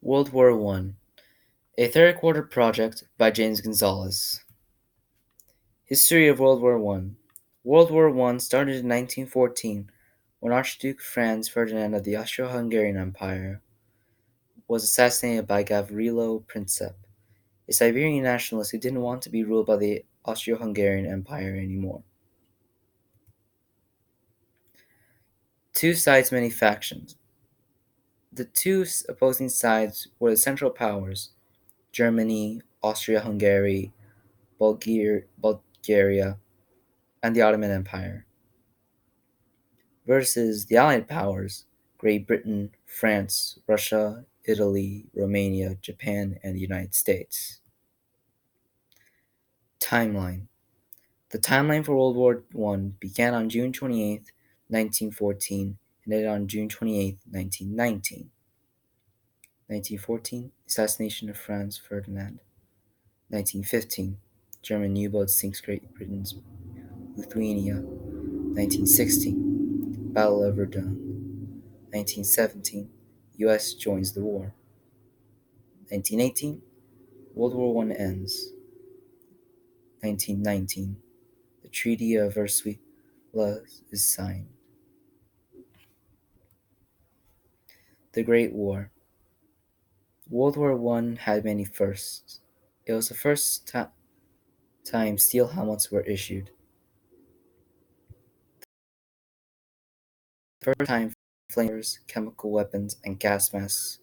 World War One, a third quarter project by James Gonzalez. History of World War One. World War One started in 1914 when Archduke Franz Ferdinand of the Austro-Hungarian Empire was assassinated by Gavrilo Princip, a Siberian nationalist who didn't want to be ruled by the Austro-Hungarian Empire anymore. Two sides, many factions. The two opposing sides were the Central Powers, Germany, Austria-Hungary, Bulgaria, and the Ottoman Empire, versus the Allied powers, Great Britain, France, Russia, Italy, Romania, Japan, and the United States. Timeline. The timeline for World War I began on June 28, 1914, and ended on June 28, 1919. 1914, assassination of Franz Ferdinand. 1915, German U-boat sinks Great Britain's Lithuania. 1916, Battle of Verdun. 1917, U.S. joins the war. 1918, World War I ends. 1919, the Treaty of Versailles is signed. The Great War. World War I had many firsts. It was the first time steel helmets were issued. The first time flamethrowers, chemical weapons, and gas masks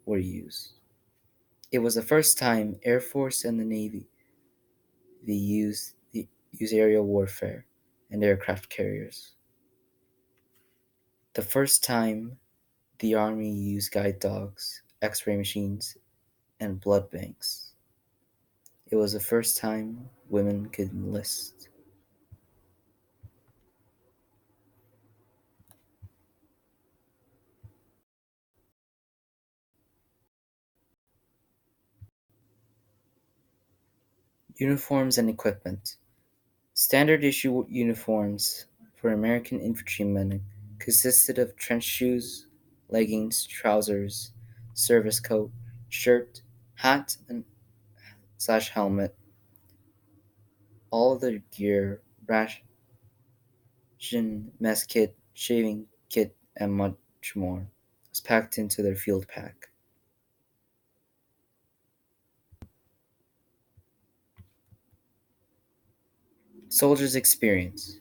were used. It was the first time Air Force and the Navy used aerial warfare and aircraft carriers. The first time the Army used guide dogs, X-ray machines, and blood banks. It was the first time women could enlist. Uniforms and equipment. Standard issue uniforms for American infantrymen consisted of trench shoes, leggings, trousers, service coat, shirt, hat, and /helmet. All of their gear, ration, mess kit, shaving kit, and much more was packed into their field pack. Soldier's experience.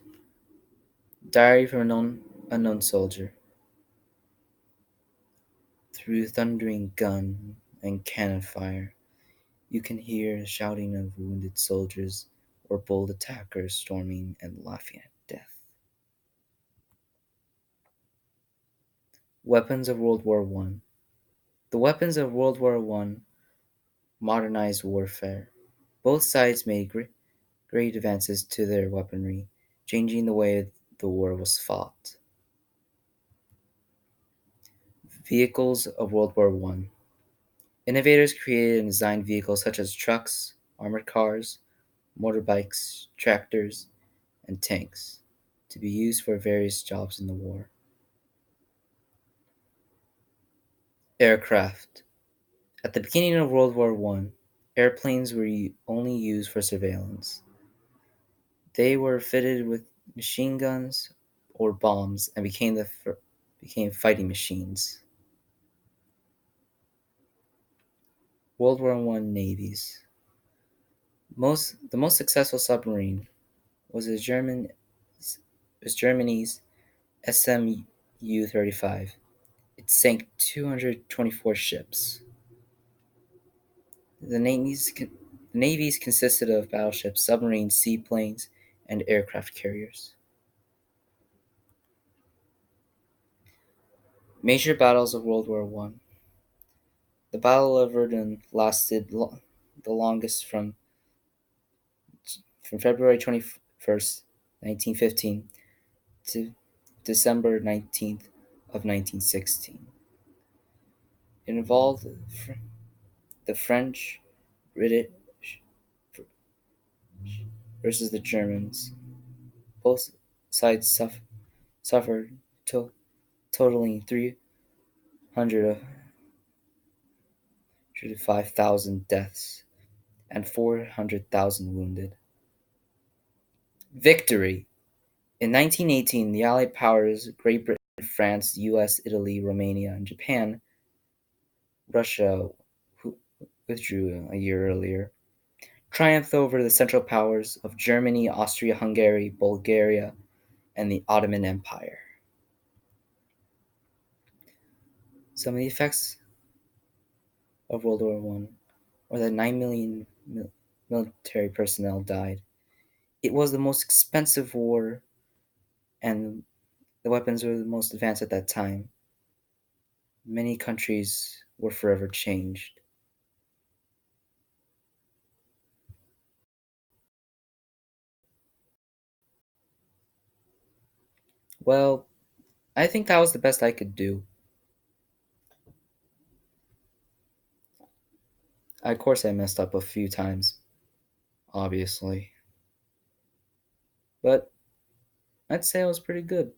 Diary from an unknown soldier. Through thundering gun and cannon fire, you can hear the shouting of wounded soldiers or bold attackers storming and laughing at death. Weapons of World War I. The weapons of World War I modernized warfare. Both sides made great advances to their weaponry, changing the way the war was fought. Vehicles of World War I. Innovators created and designed vehicles such as trucks, armored cars, motorbikes, tractors, and tanks to be used for various jobs in the war. Aircraft. At the beginning of World War I, airplanes were only used for surveillance. They were fitted with machine guns or bombs and became fighting machines. World War I navies. The most successful submarine was Germany's SMU-35. It sank 224 ships. The navies consisted of battleships, submarines, seaplanes, and aircraft carriers. Major battles of World War I. The Battle of Verdun lasted the longest from February 21st, 1915 to December 19th of 1916. It involved the French, British versus the Germans. Both sides suffered, totaling 300 105,000 deaths, and 400,000 wounded. Victory! In 1918, the Allied powers, Great Britain, France, US, Italy, Romania, and Japan, Russia, who withdrew a year earlier, triumphed over the Central Powers of Germany, Austria Hungary, Bulgaria, and the Ottoman Empire. Some of the effects of World War I were that 9 million military personnel died. It was the most expensive war, and the weapons were the most advanced at that time. Many countries were forever changed. Well, I think that was the best I could do. Of course, I messed up a few times, obviously, but I'd say I was pretty good.